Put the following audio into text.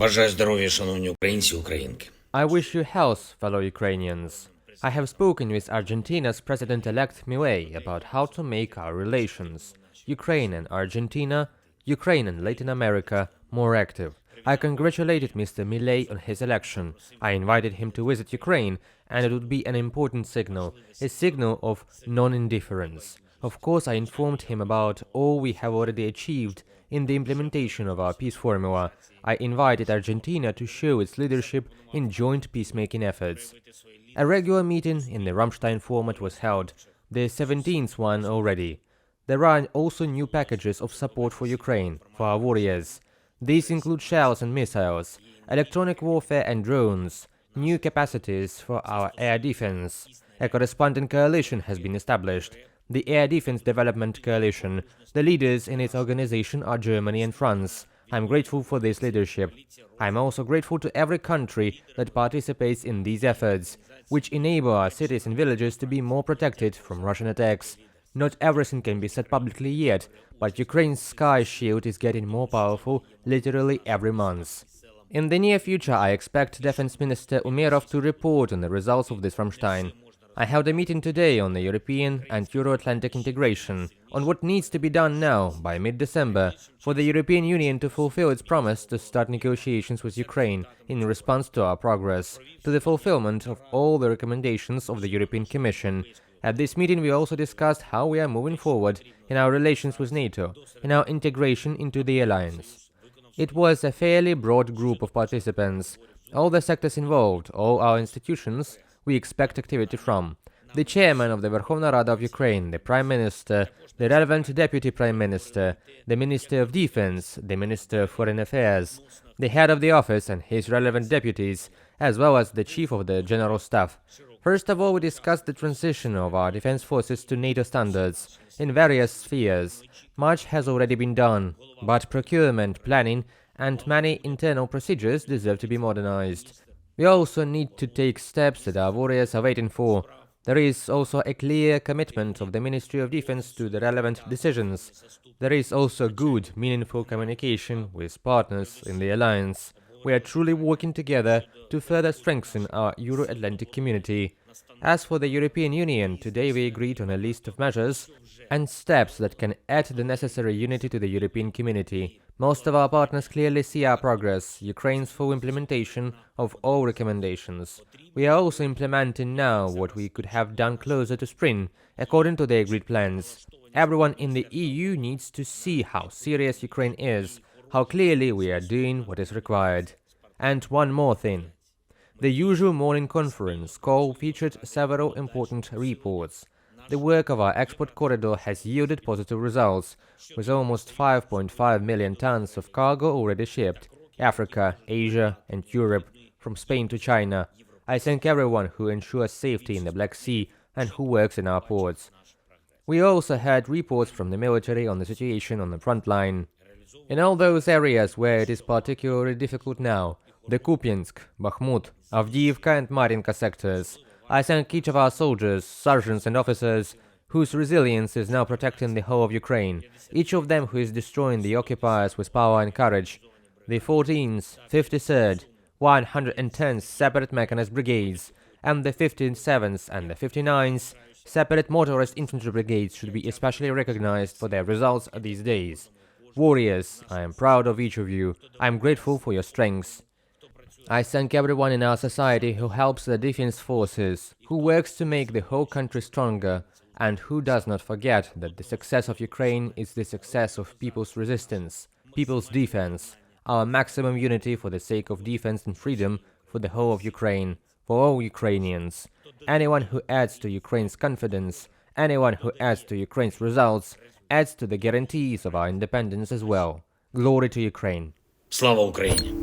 Бажаю здоров'я, шановні українці, українки. I wish you health, fellow Ukrainians. I have spoken with Argentina's President-elect Milei about how to make our relations, Ukraine and Argentina, Ukraine and Latin America, more active. I congratulated Mr. Milei on his election. I invited him to visit Ukraine, and it would be an important signal, a signal of non-indifference. Of course, I informed him about all we have already achieved in the implementation of our peace formula. I invited Argentina to show its leadership in joint peacemaking efforts. A regular meeting in the Ramstein format was held, the 17th one already. There are also new packages of support for Ukraine, for our warriors. These include shells and missiles, electronic warfare and drones, new capacities for our air defense. A corresponding coalition has been established, the Air Defense Development Coalition. The leaders in its organization are Germany and France. I'm grateful for this leadership. I'm also grateful to every country that participates in these efforts, which enable our cities and villages to be more protected from Russian attacks. Not everything can be said publicly yet, but Ukraine's sky shield is getting more powerful literally every month. In the near future, I expect Defense Minister Umerov to report on the results of this Ramstein. I held a meeting today on the European and Euro-Atlantic integration, on what needs to be done now, by mid-December, for the European Union to fulfill its promise to start negotiations with Ukraine in response to our progress, to the fulfillment of all the recommendations of the European Commission. At this meeting, we also discussed how we are moving forward in our relations with NATO, in our integration into the alliance. It was a fairly broad group of participants, all the sectors involved, all our institutions we expect activity from. The chairman of the Verkhovna Rada of Ukraine, the Prime Minister, the relevant Deputy Prime Minister, the Minister of Defense, the Minister of Foreign Affairs, the head of the office and his relevant deputies, as well as the Chief of the General Staff. First of all, we discussed the transition of our defense forces to NATO standards in various spheres. Much has already been done, but procurement, planning, and many internal procedures deserve to be modernized. We also need to take steps that our warriors are waiting for. There is also a clear commitment of the Ministry of Defense to the relevant decisions. There is also good, meaningful communication with partners in the alliance. We are truly working together to further strengthen our Euro-Atlantic community. As for the European Union, today we agreed on a list of measures and steps that can add the necessary unity to the European community. Most of our partners clearly see our progress, Ukraine's full implementation of all recommendations. We are also implementing now what we could have done closer to spring, according to the agreed plans. Everyone in the EU needs to see how serious Ukraine is, how clearly we are doing what is required. And one more thing. The usual morning conference call featured several important reports. The work of our export corridor has yielded positive results, with almost 5.5 million tons of cargo already shipped, Africa, Asia and Europe, from Spain to China. I thank everyone who ensures safety in the Black Sea and who works in our ports. We also had reports from the military on the situation on the front line. In all those areas where it is particularly difficult now, the Kupiansk, Bakhmut, Avdiivka and Marinka sectors, I thank each of our soldiers, sergeants and officers whose resilience is now protecting the whole of Ukraine, each of them who is destroying the occupiers with power and courage. The 14th, 53rd, 110th separate mechanized brigades, and the 57th and the 59th separate motorized infantry brigades should be especially recognized for their results these days. Warriors, I am proud of each of you. I am grateful for your strength. I thank everyone in our society who helps the defense forces, who works to make the whole country stronger, and who does not forget that the success of Ukraine is the success of people's resistance, people's defense, our maximum unity for the sake of defense and freedom for the whole of Ukraine, for all Ukrainians. Anyone who adds to Ukraine's confidence, anyone who adds to Ukraine's results, adds to the guarantees of our independence as well. Glory to Ukraine. Слава Україні!